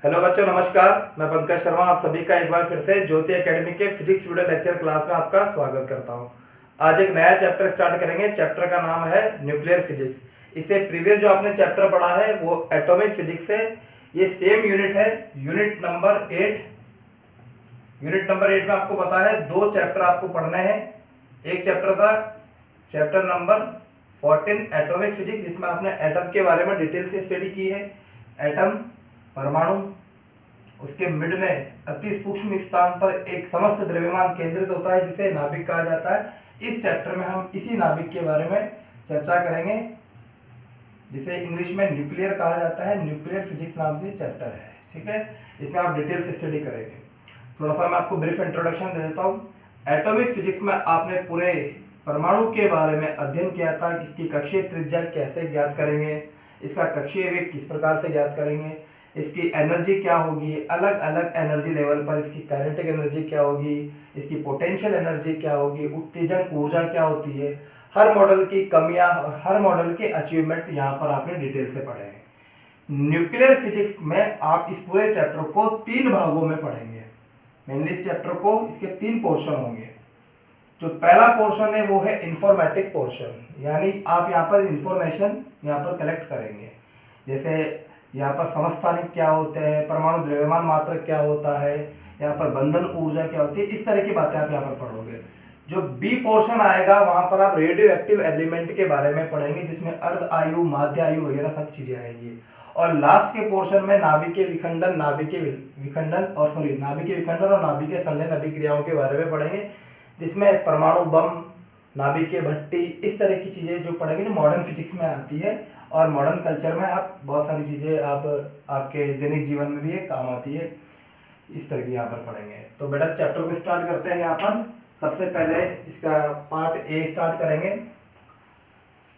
Hello बच्चों, नमस्कार। मैं पंकज शर्मा आप सभी का एक बार फिर से ज्योति एकेडमी के फिजिक्स वीडियो लेक्चर क्लास में आपका स्वागत करता हूं। आज एक नया चैप्टर स्टार्ट करेंगे। चैप्टर का नाम है न्यूक्लियर फिजिक्स। इससे प्रीवियस जो आपने चैप्टर पढ़ा है वो एटॉमिक फिजिक्स है। ये सेम यूनिट है, यूनिट नंबर 8। यूनिट नंबर 8 में आपको पता है 2 चैप्टर आपको पढ़ने हैं। एक चैप्टर था चैप्टर नंबर 14 एटॉमिक फिजिक्स, जिसमें आपने एटम के बारे में डिटेल से स्टडी की है। एटम परमाणु, उसके मिड में अति सूक्ष्म स्थान पर एक समस्त द्रव्यमान केंद्रित होता है जिसे नाभिक कहा जाता है। इस चैप्टर में हम इसी नाभिक के बारे में चर्चा करेंगे, जिसे इंग्लिश में न्यूक्लियर कहा जाता है। न्यूक्लियर फिजिक्स नाम से चैप्टर है, ठीक है। इसमें आप डिटेल से स्टडी करेंगे। थोड़ा सा मैं आपको ब्रीफ इंट्रोडक्शन दे देता हूँ। एटॉमिक फिजिक्स में आपने पूरे परमाणु के बारे में अध्ययन किया था कि इसकी कक्षीय त्रिज्या कैसे ज्ञात करेंगे, इसका कक्षीय वेग किस प्रकार से ज्ञात करेंगे, इसकी एनर्जी क्या होगी, अलग अलग एनर्जी लेवल पर इसकी काइनेटिक एनर्जी क्या होगी, इसकी पोटेंशियल एनर्जी क्या होगी, उत्तेजन ऊर्जा क्या होती है। हर मॉडल की कमियां और हर मॉडल के अचीवमेंट यहाँ पर आपने डिटेल से पढ़े हैं। न्यूक्लियर फिजिक्स में आप इस पूरे चैप्टर को 3 भागों में पढ़ेंगे। मेनली इस चैप्टर को इसके 3 पोर्शन होंगे। जो पहला पोर्शन है वो है इंफॉर्मेटिक पोर्शन, यानी आप यहाँ पर इंफॉर्मेशन यहाँ पर कलेक्ट करेंगे। जैसे यहाँ पर समस्थानिक क्या होते हैं, परमाणु द्रव्यमान मात्रक क्या होता है, यहाँ पर बंधन ऊर्जा क्या होती है, इस तरह की बातें आप यहाँ पर पढ़ोगे। जो बी पोर्शन आएगा वहां पर आप रेडियो एक्टिव एलिमेंट के बारे में पढ़ेंगे, जिसमें अर्ध आयु, माध्य आयु वगैरह सब चीजें आएंगी। और लास्ट के पोर्शन में नाभिकीय विखंडन, नाभिकीय विखंडन और नाभिकीय संलयन अभिक्रियाओं के बारे में पढ़ेंगे, जिसमें परमाणु बम, नाभिकीय भट्टी, इस तरह की चीजें जो पढ़ेंगे, जो मॉडर्न फिजिक्स में आती है और मॉडर्न कल्चर में आप बहुत सारी चीजें आप आपके दैनिक जीवन में भी ये काम आती है। इस तरह की यहाँ पर पढ़ेंगे। तो बेटा चैप्टर को स्टार्ट करते हैं। यहाँ पर सबसे पहले इसका पार्ट ए स्टार्ट करेंगे,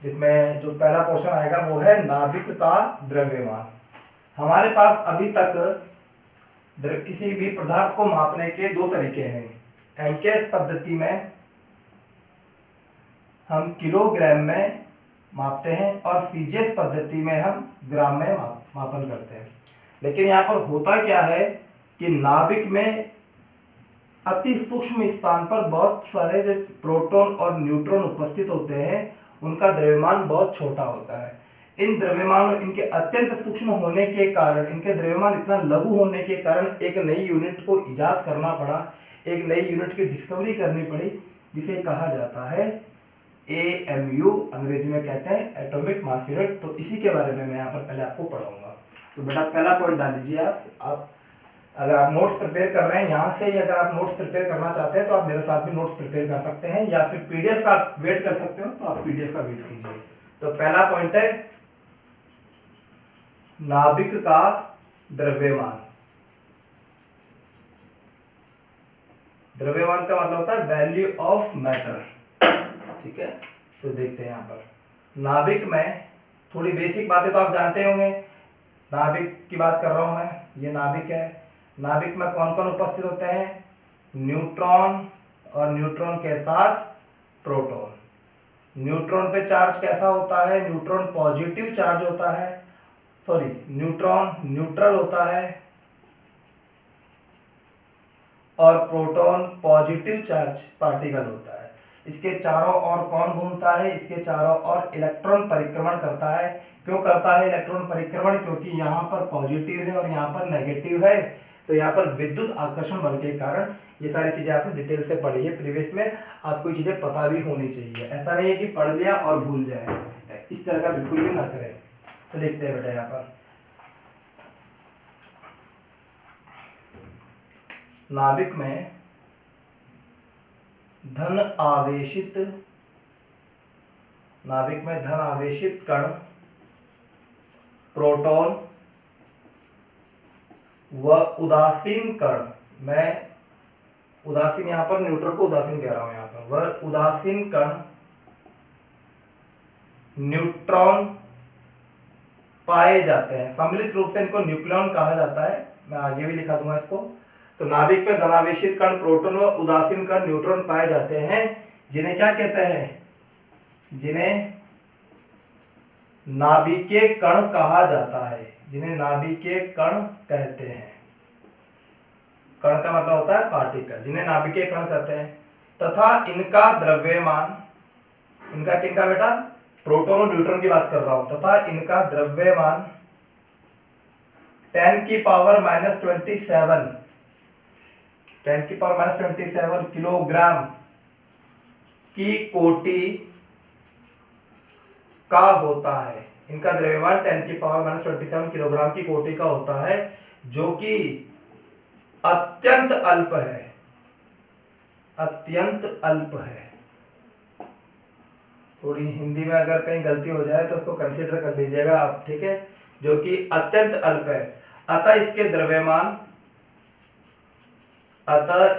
जिसमें जो पहला पोर्शन आएगा वो है नाभिक का द्रव्यमान। हमारे पास अभी तक किसी भी पदार्थ को मापने के 2 तरीके हैं। एमकेएस पद्धति में हम किलोग्राम में मापते हैं और सीजीएस पद्धति में हम ग्राम में मापन करते हैं। लेकिन यहाँ पर होता क्या है कि नाभिक में अति सूक्ष्म स्थान पर बहुत सारे जो प्रोटॉन और न्यूट्रॉन उपस्थित होते हैं, उनका द्रव्यमान बहुत छोटा होता है। इन द्रव्यमान, इनके अत्यंत सूक्ष्म होने के कारण, इनके द्रव्यमान इतना लघु होने के कारण एक नई यूनिट को इजाद करना पड़ा, एक नई यूनिट की डिस्कवरी करनी पड़ी, जिसे कहा जाता है AMU, अंग्रेजी में कहते हैं एटॉमिक मास यूनिट। तो इसी के बारे में मैं यहाँ पर पहले आपको पढ़ाऊंगा। तो बेटा पहला पॉइंट डाल लीजिए। आप अगर आप नोट्स प्रिपेयर कर रहे हैं यहाँ से, या अगर आप नोट्स प्रिपेयर करना चाहते हैं तो आप मेरे साथ भी नोट्स प्रिपेयर कर सकते हैं, या फिर पीडीएफ का वेट कर सकते हो तो आप पीडीएफ का वेट कीजिए। तो पहला पॉइंट है नाभिक का द्रव्यमान। द्रव्यमान का मतलब होता है वैल्यू ऑफ मैटर, ठीक है। तो देखते हैं यहाँ पर नाभिक में थोड़ी बेसिक बातें तो आप जानते होंगे। नाभिक की बात कर रहा हूं मैं, ये नाभिक है। नाभिक में कौन कौन उपस्थित होते हैं? न्यूट्रॉन और न्यूट्रॉन के साथ प्रोटॉन। न्यूट्रॉन पे चार्ज कैसा होता है? न्यूट्रॉन पॉजिटिव चार्ज होता है, सॉरी न्यूट्रॉन न्यूट्रल होता है और प्रोटॉन पॉजिटिव चार्ज पार्टिकल होता है। इसके चारों ओर कौन घूमता है? इसके चारों ओर इलेक्ट्रॉन परिक्रमण करता है। क्यों करता है इलेक्ट्रॉन परिक्रमण? क्योंकि यहाँ पर पॉजिटिव है और यहाँ पर नेगेटिव है, तो यहाँ पर विद्युत आकर्षण बल के कारण। ये सारी चीजें आपने डिटेल से पढ़ी है प्रीवियस में, आपको ये चीजें पता भी होनी चाहिए। ऐसा नहीं है कि पढ़ लिया और भूल जाए, इस तरह का बिल्कुल भी ना करें। तो देखते हैं बेटा यहाँ पर नाभिक में धन आवेशित कण प्रोटॉन व उदासीन कण, मैं उदासीन यहाँ पर न्यूट्रल को उदासीन कह रहा हूं, यहाँ पर वह उदासीन कण न्यूट्रॉन पाए जाते हैं। सम्मिलित रूप से इनको न्यूक्लियॉन कहा जाता है, मैं आगे भी लिखा दूंगा इसको। तो नाभिक में धनावेशित कण प्रोटॉन व उदासीन कण न्यूट्रॉन पाए जाते हैं, जिन्हें क्या कहते हैं? जिन्हें नाभिकीय कण कहा जाता है। जिन्हें नाभिकीय कण कहते हैं। कण का मतलब होता है पार्टिकल, जिन्हें नाभिकीय कण कहते हैं। तथा इनका द्रव्यमान, इनका किनका बेटा, प्रोटॉन और न्यूट्रॉन की बात कर रहा हूं। तथा इनका द्रव्यमान 10 की पावर -27 10 की पावर -27 किलोग्राम की कोटि का होता है। इनका द्रव्यमान 10 की पावर -27 किलोग्राम की कोटि का होता है, जो कि अत्यंत अल्प है, अत्यंत अल्प है। थोड़ी हिंदी में अगर कहीं गलती हो जाए तो उसको कंसीडर कर लीजिएगा आप, ठीक है, जो कि अत्यंत अल्प है। अतः इसके द्रव्यमान, अतः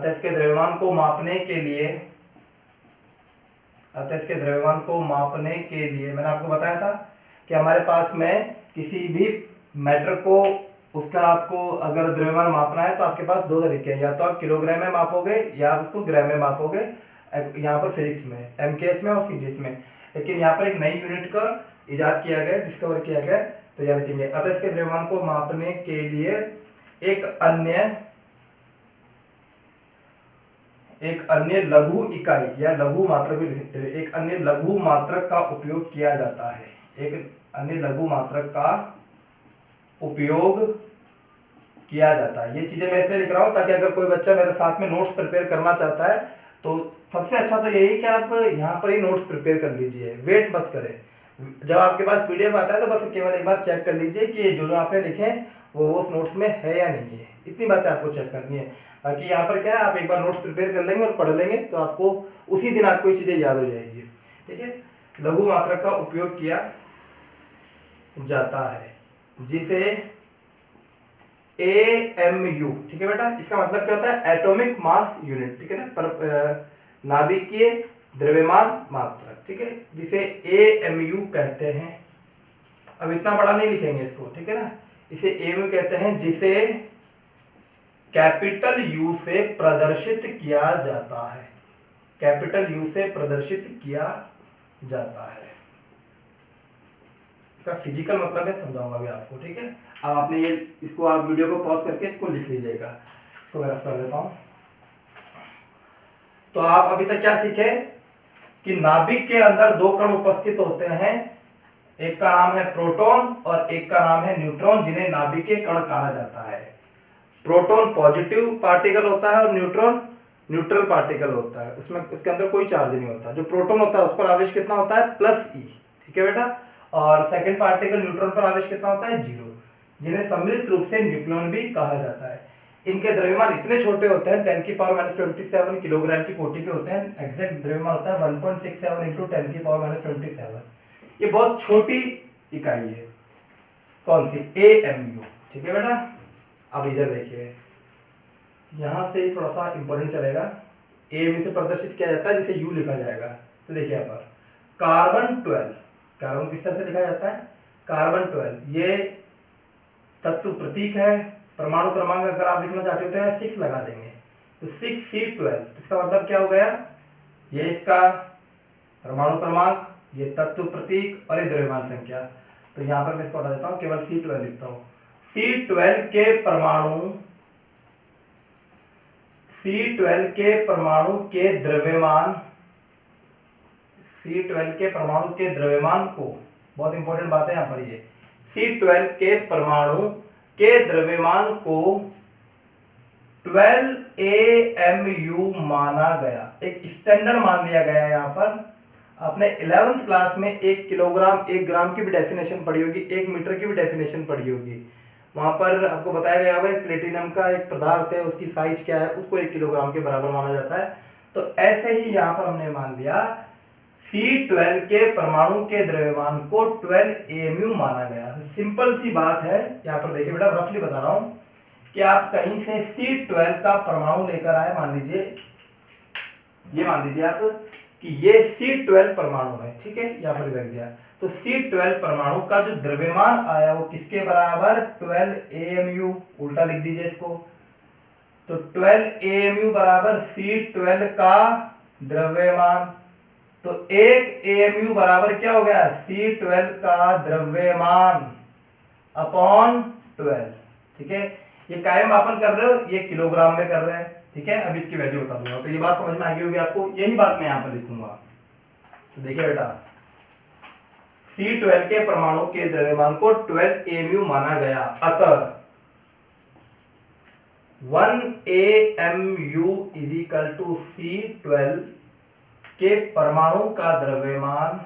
इसके द्रव्यमान को मापने के लिए, मैंने आपको बताया था कि हमारे पास में किसी भी मैटर को, उसका आपको अगर द्रव्यमान मापना है तो आपके पास दो तरीके हैं, या तो आप किलोग्राम में मापोगे या आप उसको ग्राम में मापोगे, यहाँ पर फिजिक्स में, एमकेएस में और सीजीएस में। लेकिन यहाँ पर एक नई यूनिट का इजाद किया गया, डिस्कवर किया गया, तो याद रखेंगे। अतः इसके द्रव्यमान को मापने के लिए एक अन्य लघु इकाई या लघु मात्रक भी लिख सकते हो, एक अन्य लघु मात्रक का उपयोग किया जाता है। एक अन्य लघु मात्रक का उपयोग किया जाता है। ये चीजें मैं इसलिए लिख रहा हूं ताकि अगर कोई बच्चा मेरे साथ में नोट्स प्रिपेयर करना चाहता है तो सबसे अच्छा तो यही कि आप यहाँ पर ही नोट्स प्रिपेयर कर लीजिए, वेट मत करें। जब आपके पास पीडीएफ आता है तो बस केवल एक बार चेक कर लीजिए कि जो आपने लिखे वो उस नोट्स में है या नहीं है, इतनी बातें आपको चेक करनी है। बाकी यहाँ पर क्या है, आप एक बार नोट्स प्रिपेयर कर लेंगे और पढ़ लेंगे तो आपको उसी दिन आपको ये चीजें याद हो जाएगी, ठीक है। लघु मात्रक का उपयोग किया जाता है जिसे AMU, ठीक है बेटा, इसका मतलब क्या होता है, एटॉमिक मास यूनिट, ठीक है ना, नाभिकीय द्रव्यमान मात्रक, ठीक है, जिसे AMU कहते हैं। अब इतना बड़ा नहीं लिखेंगे इसको, ठीक है ना, इसे AMU कहते हैं, जिसे कैपिटल U से प्रदर्शित किया जाता है, कैपिटल U से प्रदर्शित किया जाता है। इसका फिजिकल मतलब है समझाऊंगा अभी आपको, ठीक है। अब आपने ये, इसको आप वीडियो को पॉज करके इसको लिख लीजिएगा, इसको मैं रफ कर देता हूं। तो आप अभी तक क्या सीखे कि नाभिक के अंदर दो कण उपस्थित होते हैं, एक का नाम है प्रोटॉन और एक का नाम है न्यूट्रॉन, जिन्हें नाभिकीय कण कहा जाता है। प्रोटॉन पॉजिटिव पार्टिकल होता है और न्यूट्रॉन न्यूट्रल पार्टिकल होता है, उसमें उसके अंदर कोई चार्ज नहीं होता। जो प्रोटॉन होता है उस पर आवेश कितना होता है, +E, ठीक है बेटा, और सेकंड पार्टिकल न्यूट्रॉन पर आवेश कितना होता है, 0, जिन्हें सम्मिलित रूप से न्यूक्लियन भी कहा जाता है। इनके द्रव्यमान इतने छोटे होते हैं, 10 की पावर -27 किलोग्राम की कोटि के होते हैं। एग्जैक्ट द्रव्यमान होता है 1.67 इंटू 10 की पावर -27। ये बहुत छोटी इकाई है, कौन सी, AMU, ठीक है बेटा। अब इधर देखिए, यहां से थोड़ा सा इंपॉर्टेंट चलेगा। AMU से प्रदर्शित किया जाता है जिसे U लिखा जाएगा। तो देखिए यहाँ पर कार्बन 12, कार्बन किस तरह से लिखा जाता है, कार्बन 12, ये तत्व प्रतीक है। परमाणु क्रमांक अगर आप लिखना चाहते हो तो 6 लगा देंगे, तो 6C12, इसका मतलब क्या हो गया, ये इसका परमाणु क्रमांक, ये तत्व प्रतीक और ये द्रव्यमान संख्या। तो यहाँ पर मैं इसको हटा देता हूँ, केवल C12 लिखता हूँ। C12 के परमाणु के द्रव्यमान को, बहुत इंपॉर्टेंट बात है यहाँ पर, ये C12 के परमाणु के द्रव्यमान को 12 AMU माना गया, एक स्टैंडर्ड मान लिया गया। यहाँ पर आपने 11th क्लास में 1 किलोग्राम 1 ग्राम की भी डेफिनेशन पढ़ी होगी, 1 मीटर की भी डेफिनेशन पढ़ी होगी। वहां पर आपको बताया गया होगा प्लेटिनम का एक पदार्थ है, उसकी साइज क्या है, उसको 1 किलोग्राम के बराबर माना जाता है। तो ऐसे ही यहाँ पर हमने मान लिया C12 के परमाणु के द्रव्यमान को 12 AMU माना गया। सिंपल सी बात है, यहाँ पर देखिए बेटा, रफली बता रहा हूं कि आप कहीं से C12 का परमाणु लेकर आए, मान लीजिए, ये मान लीजिए आप कि ये C12 परमाणु है, ठीक है, यहाँ पर रख दिया। तो C12 परमाणु का जो द्रव्यमान आया वो किसके बराबर, 12 AMU, उल्टा लिख दीजिए इसको। तो 12 AMU बराबर C12 का द्रव्यमान, तो एक एएमयू बराबर क्या हो गया, C12 का द्रव्यमान अपॉन 12। ठीक है, ये कायम मापन कर रहे हो, ये किलोग्राम में कर रहे हैं। ठीक है, अब इसकी वैल्यू बता दूंगा, तो ये बात समझ में आ गई होगी आपको। यही बात मैं यहाँ पर लिखूंगा। तो देखिए बेटा, C12 के परमाणु के द्रव्यमान को 12 एमयू माना गया, अतः 1 AMU is equal to C12 के परमाणु का द्रव्यमान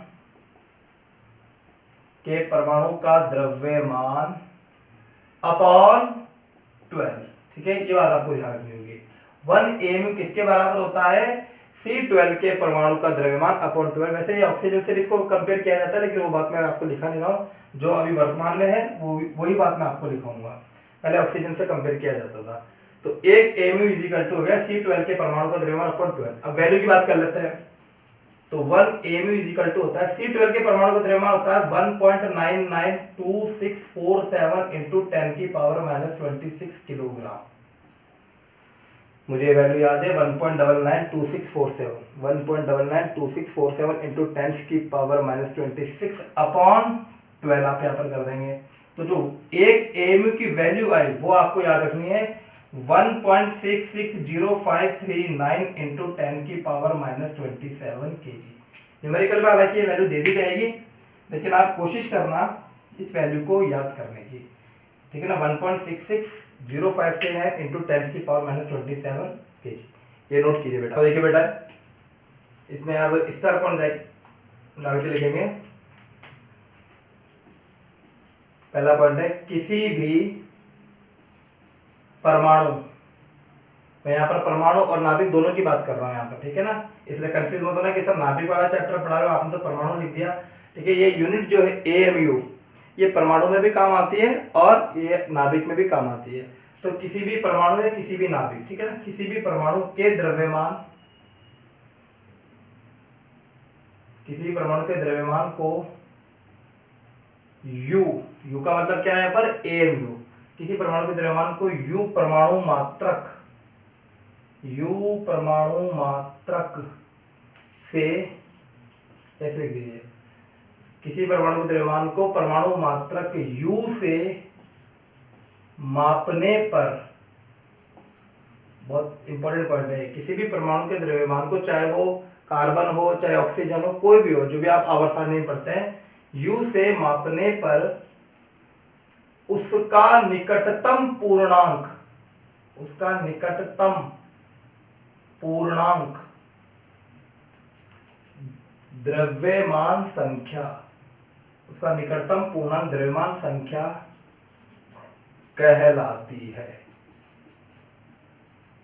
अपॉन 12। ठीक है, ये बात आपको ध्यान रखनी होगी। 1 AMU किसके बराबर होता है, C12 के परमाणु का द्रव्यमान अपॉन 12। वैसे ये ऑक्सीजन से भी इसको कंपेयर किया जाता है, लेकिन वो बात मैं आपको लिखा नहीं रहा हूँ। जो अभी वर्तमान में है वही बात मैं आपको लिखाऊंगा। पहले ऑक्सीजन से कंपेयर किया जाता था। तो 1 AMU इज इक्वल टू हो गया C12 के परमाणु का द्रव्यमान अपॉन 12। अब वैल्यू की बात कर लेते हैं। तो 1 AMU इज इक्वल टू होता है, C12 के परमाणु का द्रव्यमान होता है 1.99247 इंटू 10 की पावर -26 किलोग्राम। मुझे वैल्यू याद है 1.992647 इंटू 10 की पावर -26 अपॉन 12 आप यहाँ पर कर देंगे। तो जो 1 AMU की वैल्यू आई वो आपको याद रखनी है 1.660539 इंटू 10 की पावर -27 kg। न्यूमेरिकल में हालांकि ये वैल्यू दे दी जाएगी, लेकिन आप कोशिश करना इस वैल्यू को याद करने की। ठीक है ना, 1.660539 इंटू 10 की पावर -27 kg। ये नोट कीजिए बेटा। तो देखिए बेटा, इसमें अब स्टार पॉइंट डाल के लिखेंगे। पहला पॉइंट है, किसी भी परमाणु, मैं यहाँ पर परमाणु और नाभिक दोनों की बात कर रहा हूँ यहाँ पर। ठीक है ना, इसलिए कंफ्यूज मत होना कि सर नाभिक वाला चैप्टर पढ़ा रहे हो, आपने तो परमाणु लिख दिया। ठीक है, ये यूनिट जो है AMU, ये परमाणु में भी काम आती है और ये नाभिक में भी काम आती है। तो किसी भी परमाणु या किसी भी नाभिक, ठीक है ना, किसी भी परमाणु के द्रव्यमान, को U का मतलब क्या है यहाँ पर, AMU, किसी परमाणु के द्रव्यमान को U परमाणु मात्रक से, ऐसे लिख दीजिए, किसी परमाणु के द्रव्यमान को परमाणु मात्रक U से मापने पर, बहुत इंपॉर्टेंट पॉइंट है, किसी भी परमाणु के द्रव्यमान को, चाहे वो कार्बन हो चाहे ऑक्सीजन हो, कोई भी हो, जो भी आप आवर्त सारणी में पढ़ते हैं, U से मापने पर उसका निकटतम पूर्णांक द्रव्यमान संख्या कहलाती है।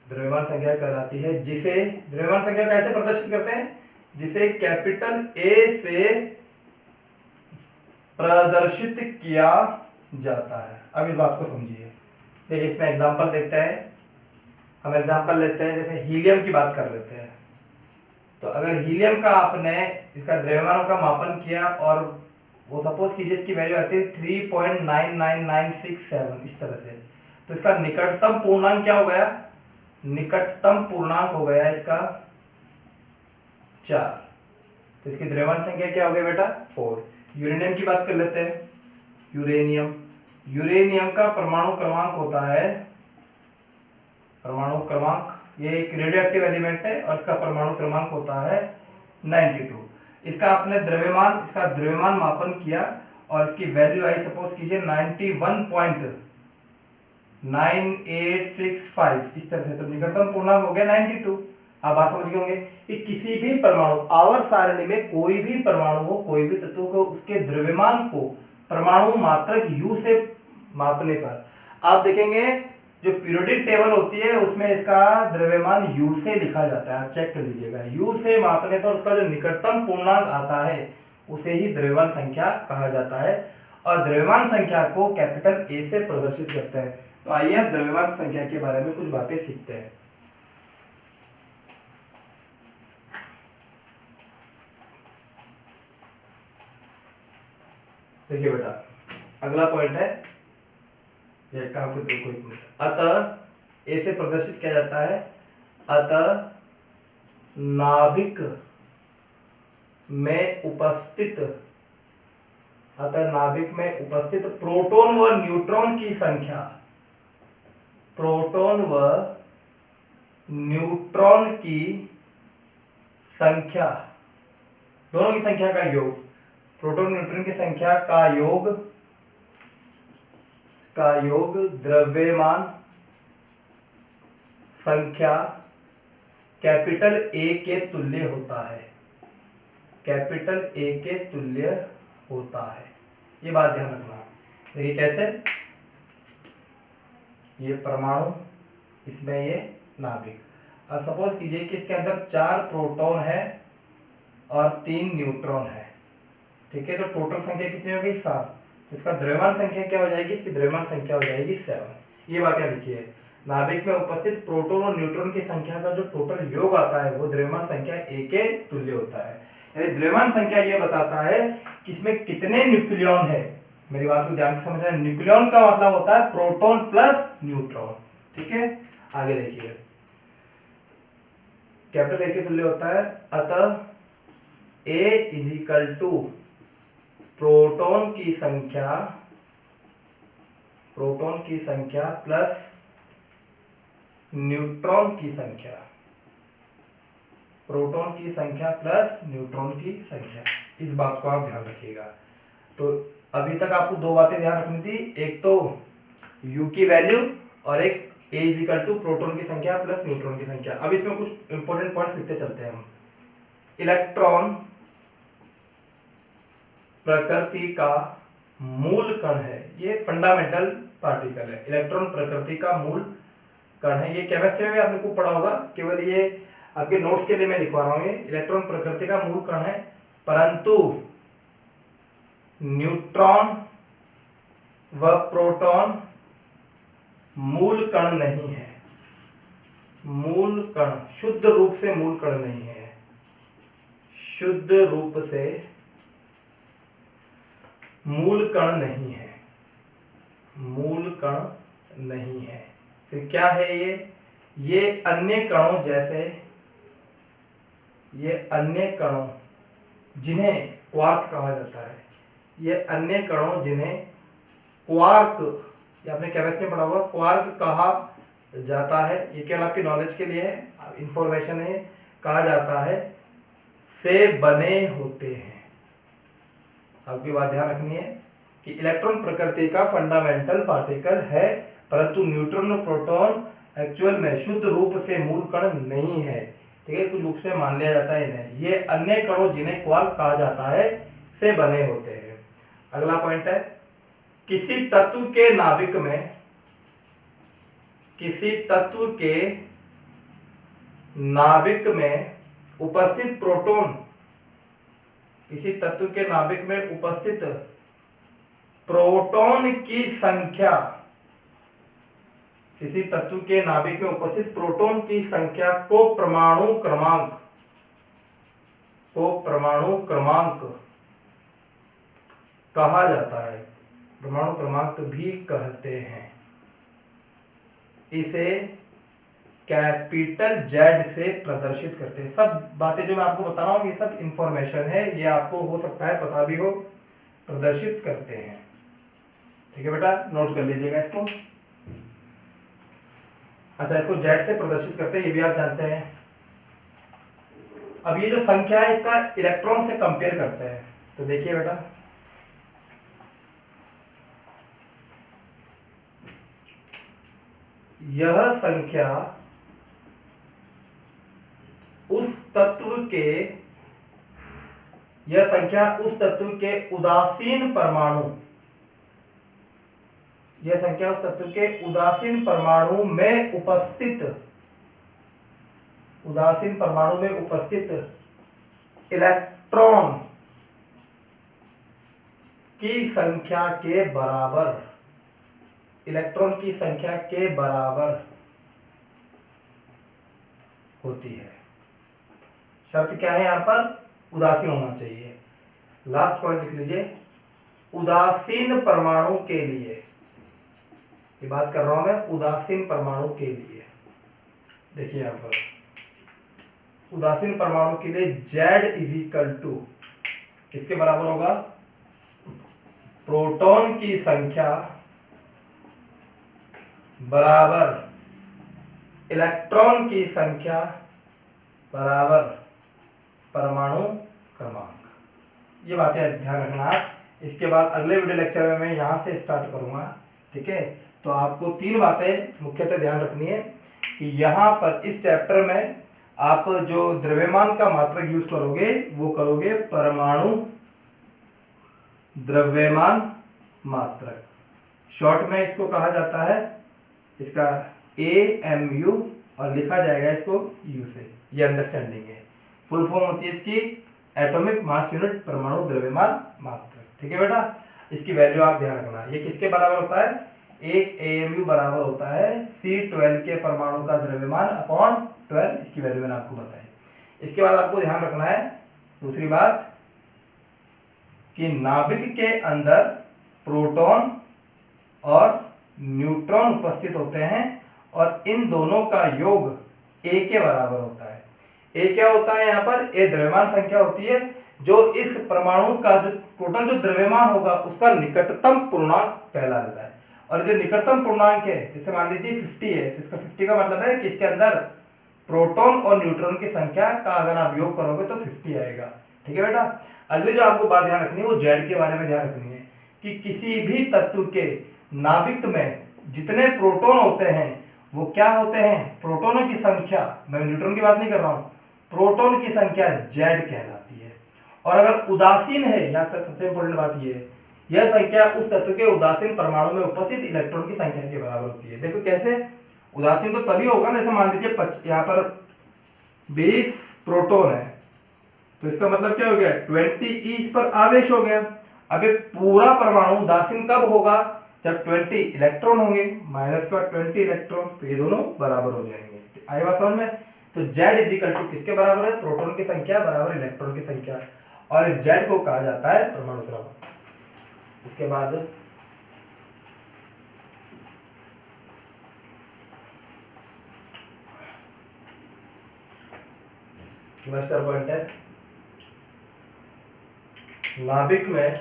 द्रव्यमान संख्या कहलाती है, जिसे द्रव्यमान संख्या कैसे प्रदर्शित करते हैं, जिसे कैपिटल A से प्रदर्शित किया जाता है। अब इस बात को समझिए। देखिए, इसमें एग्जांपल देखते हैं। हम एग्जांपल लेते हैं, जैसे हीलियम की बात कर लेते हैं। तो अगर हीलियम का आपने इसका द्रव्यमान का मापन किया और वो सपोज कीजिए इसकी वैल्यू आती है 3.99967 इस तरह से, तो इसका निकटतम पूर्णांक क्या हो गया, निकटतम पूर्णांक हो गया इसका 4। तो इसकी द्रव्यमान संख्या क्या हो गई बेटा, 4। यूरेनियम की बात कर लेते हैं। यूरेनियम का परमाणु क्रमांक होता है, ये एक रेडियोएक्टिव एलिमेंट है और इसका परमाणु क्रमांक होता है 92। इसका आपने द्रव्यमान मापन किया और इसकी वैल्यू आई सपोज कीजिए 91.9865 इस तरह से, तो निकटतम पूर्णांक हो गया 92। आप बात समझ गए होंगे कि किसी भी परमाणु, आवर्त सारणी में कोई भी परमाणु हो, कोई भी तत्व को, उसके द्रव्यमान को परमाणु मात्रक U से मापने पर, आप देखेंगे जो पीरियोडिक टेबल होती है उसमें इसका द्रव्यमान U से लिखा जाता है। आप चेक कर लीजिएगा, U से मापने पर उसका जो निकटतम पूर्णांक आता है उसे ही द्रव्यमान संख्या कहा जाता है, और द्रव्यमान संख्या को कैपिटल A से प्रदर्शित करते हैं। तो आइए अब द्रव्यमान संख्या के बारे में कुछ बातें सीखते हैं। देखिए बेटा, अगला पॉइंट है, ये काम को देखो एक मिनट। अतः ए से प्रदर्शित किया जाता है, अतः नाभिक में उपस्थित अतः नाभिक में उपस्थित प्रोटॉन व न्यूट्रॉन की संख्या, प्रोटॉन व न्यूट्रॉन की संख्या, दोनों की संख्या का योग, प्रोटॉन न्यूट्रॉन की संख्या का योग द्रव्यमान संख्या कैपिटल ए के तुल्य होता है, कैपिटल ए के तुल्य होता है। ये बात ध्यान रखना। देखिए कैसे, ये परमाणु, इसमें ये नाभिक। अब सपोज कीजिए कि इसके अंदर 4 प्रोटॉन है और 3 न्यूट्रॉन है, ठीक है। तो टोटल संख्या कितनी होगी? 7। इसका द्रव्यमान संख्या क्या हो जाएगी? इसकी द्रव्यमान संख्या हो जाएगी 7। ये बात क्या लिखी है? नाभिक में उपस्थित प्रोटॉन और न्यूट्रॉन की संख्या का जो टोटल योग आता है वो द्रव्यमान संख्या ए के तुल्य होता है। यानी द्रव्यमान संख्या ये बताता है कि इसमें कितने न्यूक्लियॉन है। मेरी बात को ध्यान से समझना, न्यूक्लियॉन का मतलब होता है प्रोटॉन प्लस न्यूट्रॉन, ठीक है। आगे देखिए, कैपिटल ए के तुल्य होता है, अतः ए इज इक्वल टू प्रोटॉन की संख्या प्लस न्यूट्रॉन की संख्या, प्रोटॉन की संख्या प्लस न्यूट्रॉन की संख्या। इस बात को आप ध्यान रखिएगा। तो अभी तक आपको 2 बातें ध्यान रखनी थी, एक तो U की वैल्यू और एक A is equal to proton की संख्या प्लस न्यूट्रॉन की संख्या। अब इसमें कुछ इंपॉर्टेंट पॉइंट्स लिखते चलते हैं हम। इलेक्ट्रॉन प्रकृति का मूल कण है, ये फंडामेंटल पार्टिकल है। इलेक्ट्रॉन प्रकृति का मूल कण है, ये केमिस्ट्री में भी आपने को पढ़ा होगा, केवल ये आपके नोट्स के लिए मैं लिखवा रहा हूं। ये इलेक्ट्रॉन प्रकृति का मूल कण है, परंतु न्यूट्रॉन व प्रोटॉन मूल कण नहीं है। मूल कण, शुद्ध रूप से मूल कण नहीं है, शुद्ध रूप से मूल कण नहीं है, मूल कण नहीं है। फिर क्या है ये अन्य कणों जैसे, ये अन्य कणों जिन्हें क्वार्क कहा जाता है, ये अन्य कणों जिन्हें क्वार्क, ये आपने केमिस्ट्री में पढ़ा होगा, क्वार्क कहा जाता है। ये केवल आपकी नॉलेज के लिए है, इंफॉर्मेशन है, कहा जाता है, से बने होते हैं। आपकी बात ध्यान रखनी है कि इलेक्ट्रॉन प्रकृति का फंडामेंटल पार्टिकल है, परंतु न्यूट्रॉन और प्रोटॉन एक्चुअल में शुद्ध रूप से मूल कण नहीं है, ठीक है। कुछ रूप से मान लिया जाता है इन्हें, ये अन्य कणों जिन्हें क्वार्क कहा जाता है से बने होते हैं। अगला पॉइंट है, किसी तत्व के नाभिक में, किसी तत्व के नाभिक में उपस्थित प्रोटॉन, किसी तत्व के नाभिक में उपस्थित प्रोटॉन की संख्या, किसी तत्व के नाभिक में उपस्थित प्रोटॉन की संख्या को परमाणु क्रमांक कहा जाता है, परमाणु क्रमांक भी कहते हैं। इसे कैपिटल Z से प्रदर्शित करते हैं। सब बातें जो मैं आपको बता रहा हूं ये सब इंफॉर्मेशन है, ये आपको हो सकता है पता भी हो। प्रदर्शित करते हैं, ठीक है बेटा, नोट कर लीजिएगा इसको। अच्छा, इसको Z से प्रदर्शित करते हैं, ये भी आप जानते हैं। अब ये जो संख्या है इसका इलेक्ट्रॉन से कंपेयर करते हैं, तो देखिए बेटा, यह संख्या उस तत्व के उदासीन परमाणु, यह संख्या उस तत्व के उदासीन परमाणु में उपस्थित इलेक्ट्रॉन की संख्या के बराबर, इलेक्ट्रॉन की संख्या के बराबर होती है। शर्त क्या है यहां पर? उदासीन होना चाहिए। लास्ट पॉइंट लिख लीजिए, उदासीन परमाणु के लिए, ये बात कर रहा हूं मैं उदासीन परमाणु के लिए। देखिए यहां पर उदासीन परमाणु के लिए Z इज इक्वल टू किसके बराबर होगा? प्रोटॉन की संख्या बराबर इलेक्ट्रॉन की संख्या बराबर परमाणु क्रमांक। ये बातें ध्यान रखना। इसके बाद अगले वीडियो लेक्चर में मैं यहाँ से स्टार्ट करूँगा, ठीक है। तो आपको 3 बातें मुख्यतः ध्यान रखनी है कि यहाँ पर इस चैप्टर में आप जो द्रव्यमान का मात्रक यूज करोगे वो करोगे परमाणु द्रव्यमान मात्रक। शॉर्ट में इसको कहा जाता है, इसका AMU और लिखा जाएगा इसको U से। ये अंडरस्टैंडिंग है। फुल फॉर्म होती है इसकी एटॉमिक मास यूनिट परमाणु द्रव्यमान मात्रक, ठीक है बेटा। इसकी वैल्यू आप ध्यान रखना। ये किसके बराबर होता है? एक AMU बराबर होता है C12 के परमाणु का द्रव्यमान अपॉन 12। इसकी वैल्यू मैंने आपको बताई। इसके बाद आपको ध्यान रखना है दूसरी बात कि नाभिक के अंदर प्रोटॉन और न्यूट्रॉन उपस्थित होते हैं और इन दोनों का योग A के बराबर होता है। A क्या होता है? यहाँ पर A द्रव्यमान संख्या होती है जो इस परमाणु का जो टोटल जो द्रव्यमान होगा उसका निकटतम पूर्णांक कहलाता है। और जो निकटतम पूर्णांक है, जैसे मान लीजिए 50 है, तो इसका 50 का मतलब है कि इसके अंदर प्रोटॉन और न्यूट्रॉन की संख्या का अगर आप योग करोगे तो 50 आएगा, ठीक है बेटा। अगली जो आपको बात ध्यान रखनी है वो जेड के बारे में ध्यान रखनी है कि किसी भी तत्व के नाभिक में जितने प्रोटॉन होते हैं वो क्या होते हैं? प्रोटॉनों की संख्या, मैं न्यूट्रॉन की बात नहीं कर रहा हूं, प्रोटॉन की संख्या जेड कहलाती है। और अगर उदासीन है, यहां सबसे इंपॉर्टेंट बात ये है, यह संख्या उस तत्व के उदासीन परमाणु में उपस्थित इलेक्ट्रॉन की संख्या के बराबर होती है। देखो कैसे? उदासीन तो तभी होगा ना, जैसे मान लीजिए यहाँ पर 20 प्रोटॉन है तो इसका मतलब क्या हो गया? 20 इस पर आवेश हो गया। अब ये पूरा परमाणु उदासीन कब होगा? जब 20 इलेक्ट्रॉन होंगे, माइनस का 20 इलेक्ट्रॉन, तो ये दोनों बराबर हो जाएंगे। आई बात समझ में? तो Z इज इक्वल टू किसके बराबर है? प्रोटॉन की संख्या बराबर इलेक्ट्रॉन की संख्या, और इस Z को कहा जाता है परमाणु क्रमांक। इसके बाद मास्टर पॉइंट है, नाभिक में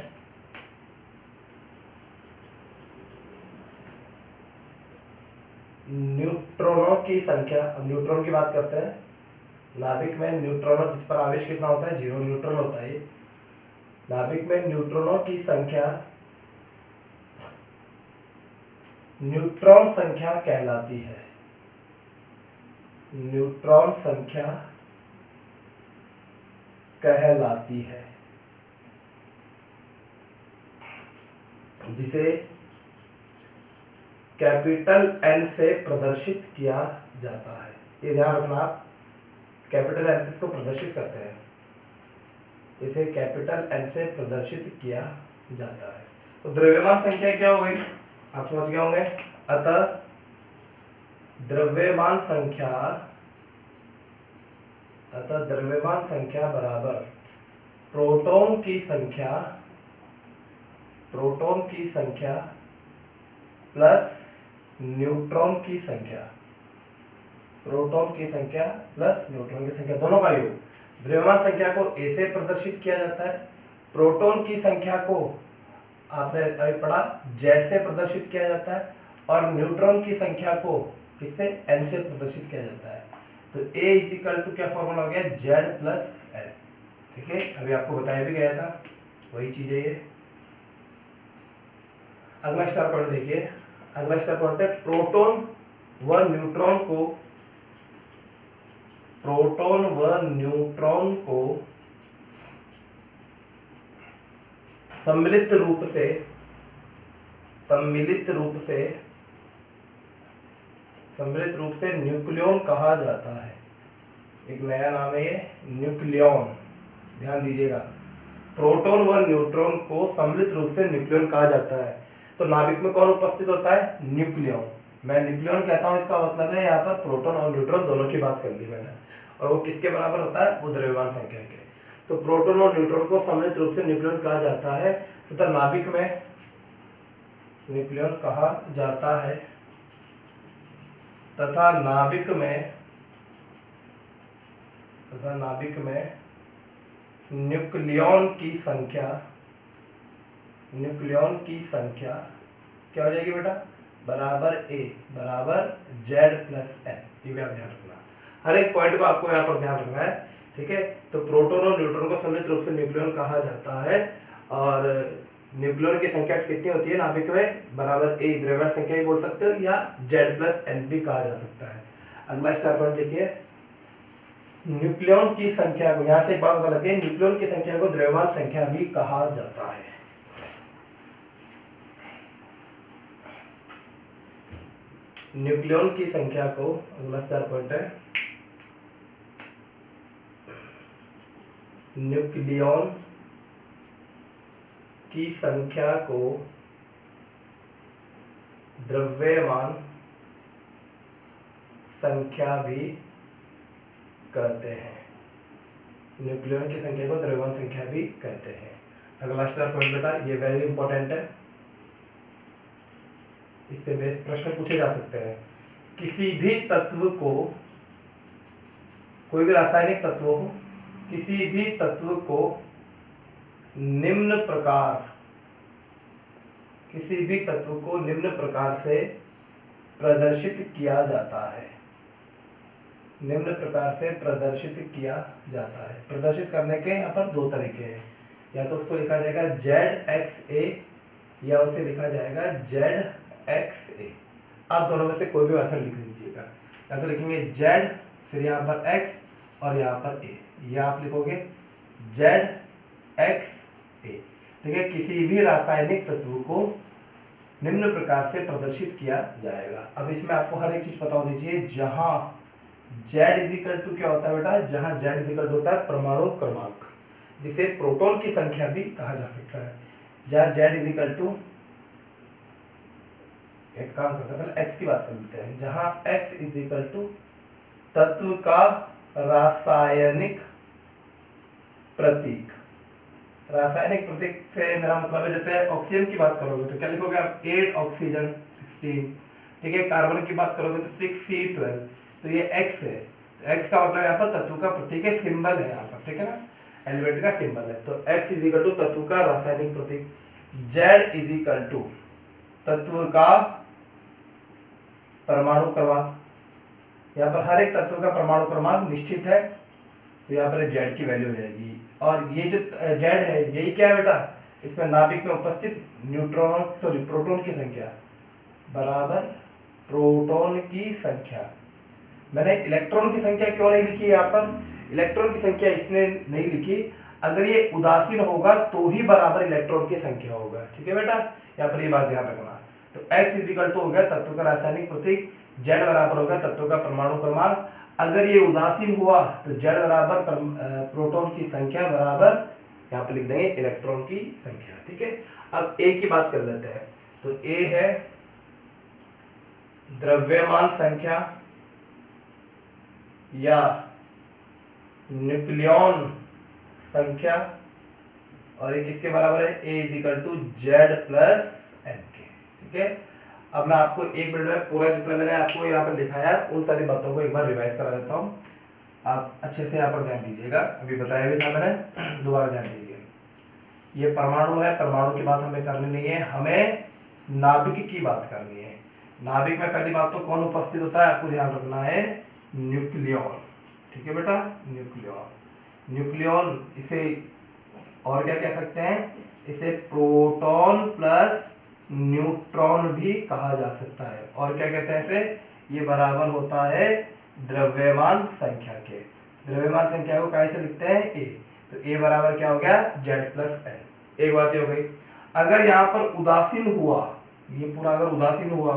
न्यूट्रॉनों की संख्या। अब न्यूट्रॉन की बात करते हैं। नाभिक में न्यूट्रॉनों, जिस पर आवेश कितना होता है? 0 न्यूट्रॉन होता है। नाभिक में न्यूट्रॉनों की संख्या न्यूट्रॉन संख्या कहलाती है। न्यूट्रॉन संख्या कहलाती है, जिसे कैपिटल N से प्रदर्शित किया जाता है। ये ध्यान रखना आप, कैपिटल N से इसको प्रदर्शित करते हैं, इसे कैपिटल N से प्रदर्शित किया जाता है। तो द्रव्यमान संख्या क्या हो गई? आप समझ गए होंगे। अतः द्रव्यमान संख्या बराबर प्रोटॉन की संख्या प्लस न्यूट्रॉन की संख्या, प्रोटॉन की संख्या प्लस न्यूट्रॉन की संख्या दोनों का योग। द्रव्यमान संख्या को A से प्रदर्शित किया जाता है, प्रोटॉन की संख्या को आपने अभी पढ़ा Z से प्रदर्शित किया जाता है, और न्यूट्रॉन की संख्या को किससे? N से प्रदर्शित किया जाता है। तो A इज इक्वल टू क्या फॉर्मूला हो गया? Z प्लस N, ठीक है। अभी आपको बताया भी गया था, वही चीज है ये। अगला स्टार पॉइंट देखिए। अगला स्टार पॉइंट है प्रोटॉन व न्यूट्रॉन को सम्मिलित रूप से न्यूक्लियॉन कहा जाता है। एक नया नाम है ये, न्यूक्लियॉन। ध्यान दीजिएगा, प्रोटॉन व न्यूट्रॉन को सम्मिलित रूप से न्यूक्लियॉन कहा जाता है। तो नाभिक में कौन उपस्थित होता है? न्यूक्लियॉन। मैं न्यूक्लियॉन कहता हूं, इसका मतलब है यहाँ पर प्रोटॉन और न्यूट्रॉन दोनों की बात कर ली मैंने। और वो किसके बराबर होता है? वो द्रव्यमान संख्या के। तो प्रोटॉन और न्यूट्रॉन को सम्मिलित रूप से न्यूक्लियॉन कहा जाता है तथा नाभिक में न्यूक्लियॉन कहा जाता है तथा नाभिक में न्यूक्लियॉन की संख्या क्या हो जाएगी बेटा, बराबर ए बराबर जेड प्लस एन। ये भी आप ध्यान रखना, हर एक पॉइंट को आपको यहाँ पर ध्यान रखना है, ठीक है। तो प्रोटॉन और न्यूट्रॉन को सम्मिलित रूप से न्यूक्लियॉन कहा जाता है, और न्यूक्लियॉन की संख्या कितनी होती है नाभिक में, बराबर ए, द्रव्यमान संख्या भी बोल सकते हो या जेड प्लस एन भी कहा जा सकता है। अगला स्टार पॉइंट देखिए, न्यूक्लियॉन की संख्या को, यहाँ से एक बात पता लगे, न्यूक्लियॉन की संख्या को द्रव्यमान संख्या भी कहा जाता है। न्यूक्लियॉन की संख्या को, अगला स्टार पॉइंट है, न्यूक्लियॉन की संख्या को द्रव्यमान संख्या भी कहते हैं। न्यूक्लियॉन की संख्या को द्रव्यमान संख्या भी कहते हैं। अगला स्टार पॉइंट बेटा, ये वेरी इंपॉर्टेंट है, इस पे बेस प्रश्न पूछे जा सकते हैं। किसी भी तत्व को, कोई भी रासायनिक तत्व हो, किसी भी तत्व को निम्न प्रकार से प्रदर्शित किया जाता है। निम्न प्रकार से प्रदर्शित किया जाता है। प्रदर्शित करने के यहाँ पर दो तरीके हैं, या तो उसको लिखा जाएगा ZXA या उसे लिखा जाएगा ZXA। आप दोनों में से कोई भी मेथड लिख लीजिएगा। या तो लिखेंगे Z, फिर यहाँ पर X और यहाँ पर A, या आप लिखोगे ZXA, ठीक है। किसी भी रासायनिक तत्व को निम्न प्रकार से प्रदर्शित किया जाएगा। अब इसमें आपको हर एक चीज पता होनी चाहिए। जहां Z इजिकल टू क्या होता है बेटा, जहां Z इजिकल टू होता है परमाणु क्रमांक, जिसे प्रोटॉन की संख्या भी कहा जा सकता है। जहां Z इजिकल टू, एक काम करते हैं पहले X की बात कर लेते हैं। जहां X इजिकल टू तत्व का रासायनिक प्रतीक, रासायनिक प्रतीक से मेरा मतलब है, जैसे ऑक्सीजन की बात करोगे तो क्या लिखोगे आप, 8 ऑक्सीजन 16, ठीक है। कार्बन की बात करोगे तो 6C12, तो ये X है। तो X का मतलब यहाँ पर तत्व का प्रतीक है, सिंबल है यहाँ पर, ठीक है ना, एलिमेंट का सिंबल है। तो X इजिकल टू तत्व का रासायनिक प्रतीक, Z इजिकल टू तत्व का परमाणु क्रमांक। यहाँ पर हर एक तत्व का परमाणु क्रमांक निश्चित है, तो यहाँ पर Z की वैल्यू हो जाएगी। और ये जो Z है, यही क्या है बेटा, इसमें नाभिक में उपस्थित प्रोटॉन की संख्या बराबर प्रोटॉन की संख्या। मैंने इलेक्ट्रॉन की संख्या क्यों नहीं लिखी यहाँ पर, इलेक्ट्रॉन की संख्या इसने नहीं लिखी, अगर ये उदासीन होगा तो ही बराबर इलेक्ट्रॉन की संख्या होगा, ठीक है बेटा। यहाँ पर ये बात ध्यान रखना। तो X इजिकल टू हो गया तत्व का रासायनिक प्रतीक, Z बराबर होगा तत्व का परमाणु क्रमांक। अगर ये उदासीन हुआ तो Z बराबर प्रोटॉन की संख्या बराबर यहाँ पर लिख देंगे इलेक्ट्रॉन की संख्या, ठीक है। अब A की बात कर लेते हैं। तो A है द्रव्यमान संख्या या न्यूक्लियॉन संख्या, और एक किसके बराबर है, A is equal to Z plus N के, ठीक है। अब मैं आपको एक मिनट में पूरा जितना मैंने आपको यहाँ पर लिखा है उन सारी बातों को एक बार रिवाइज करा देता हूँ, आप अच्छे से यहाँ पर ध्यान दीजिएगा। अभी बताया भी था मैंने, दोबारा ध्यान दीजिए। ये परमाणु है, परमाणु की बात हमें करनी नहीं है, हमें नाभिक की बात करनी है। नाभिक में पहली बात तो कौन उपस्थित होता है, आपको ध्यान रखना है, न्यूक्लियॉन, ठीक है बेटा, न्यूक्लियॉन। न्यूक्लियॉन इसे और क्या कह सकते हैं, इसे प्रोटॉन प्लस न्यूट्रॉन भी कहा जा सकता है। और क्या कहते हैं इसे, ये बराबर होता है द्रव्यमान संख्या के। द्रव्यमान संख्या को कैसे लिखते हैं, A, तो A बराबर क्या हो गया, Z प्लस N। एक बात ये हो गई। अगर यहाँ पर उदासीन हुआ, ये पूरा अगर उदासीन हुआ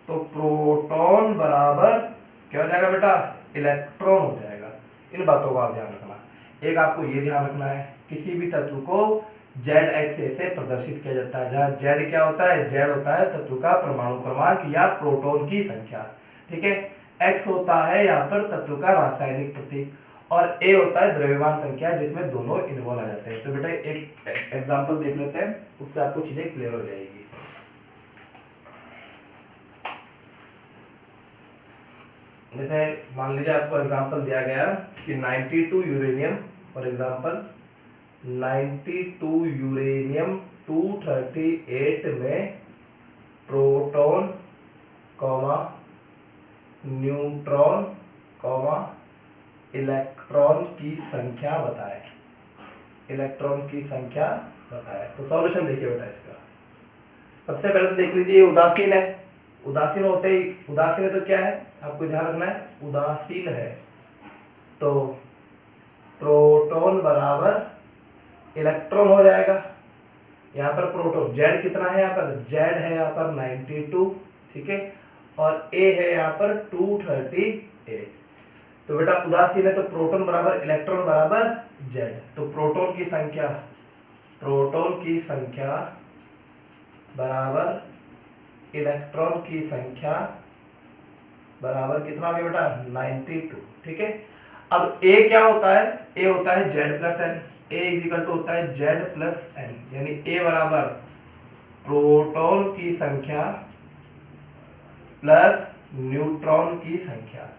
तो प्रोटॉन बराबर क्या हो जाएगा बेटा, इलेक्ट्रॉन हो जाएगा। इन बातों का आप ध्यान रखना। एक आपको ये ध्यान रखना है, किसी भी तत्व को ZXA से प्रदर्शित किया जाता है, जहाँ Z क्या होता है, Z होता है तत्व का परमाणु क्रमांक या प्रोटॉन की संख्या, ठीक है। X होता है यहाँ पर तत्व का रासायनिक प्रतीक, और A होता है द्रव्यमान संख्या, जिसमें दोनों इन्वॉल्व आ जाते हैं। तो बेटा एक एग्जांपल देख लेते हैं, उससे आपको चीजें क्लियर हो जाएगी। जैसे मान लीजिए आपको एग्जांपल दिया गया कि 92 यूरेनियम फॉर एग्जांपल 92 यूरेनियम 238 में proton comma neutron comma electron की संख्या बताएं। इलेक्ट्रॉन की संख्या बताएं। तो सॉल्यूशन देखिए बेटा इसका। सबसे पहले तो देख लीजिए ये उदासीन है। उदासीन होते ही, उदासीन है तो क्या है आपको ध्यान रखना है, उदासीन है तो प्रोटॉन बराबर इलेक्ट्रॉन हो जाएगा। यहाँ पर प्रोटॉन जेड कितना है, यहाँ पर जेड है यहाँ पर 92, ठीक है, और ए है यहाँ पर 238। तो बेटा उदासीन है तो प्रोटॉन बराबर इलेक्ट्रॉन बराबर जेड। तो प्रोटॉन की संख्या बराबर इलेक्ट्रॉन की संख्या बराबर कितना हो गया बेटा 92, ठीक है। अब ए क्या होता है, ए होता है Z plus N. A equal to होता है जेड प्लस एन, यानी ए बराबर प्रोटॉन की संख्या प्लस न्यूट्रॉन की संख्या।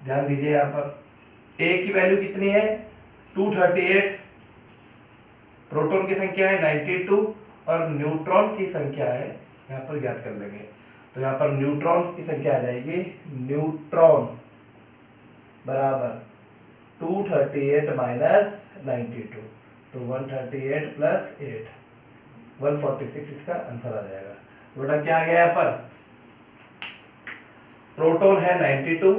ध्यान दीजिए यहाँ पर ए की वैल्यू कितनी है 238, प्रोटॉन की संख्या है 92 और न्यूट्रॉन की संख्या है, यहाँ पर ज्ञात कर लेंगे। तो यहाँ पर न्यूट्रॉन्स की संख्या आ जाएगी, न्यूट्रॉन बराबर 238 माइनस 92, तो 138 प्लस 8 146 इसका आंसर आ जाएगा। तो बेटा क्या आ गया यहाँ पर, प्रोटॉन है 92,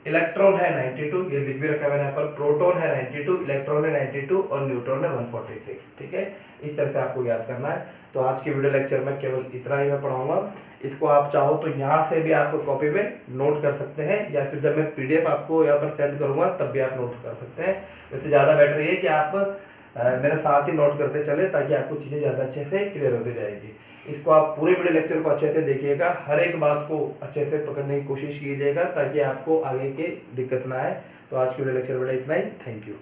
इलेक्ट्रॉन है 92, ये लिख भी रखा है मैंने यहाँ पर, प्रोटॉन है 92, इलेक्ट्रॉन है 92 और न्यूट्रॉन है 146, ठीक है। इस तरह से आपको याद करना है। तो आज के वीडियो लेक्चर में केवल इतना ही मैं पढ़ाऊंगा। इसको आप चाहो तो यहाँ से भी आप कॉपी में नोट कर सकते हैं, या फिर जब मैं पीडीएफ आपको यहाँ पर सेंड करूंगा तब भी आप नोट कर सकते हैं। इससे ज़्यादा बेटर ये कि आप मेरे साथ ही नोट करते चले, ताकि आपको चीज़ें ज़्यादा अच्छे से क्लियर होती जाएगी। इसको आप पूरे वीडियो लेक्चर को अच्छे से देखिएगा, हर एक बात को अच्छे से पकड़ने की कोशिश कीजिएगा, ताकि आपको आगे की दिक्कत ना आए। तो आज के वीडियो लेक्चर बेटा इतना ही। Thank you.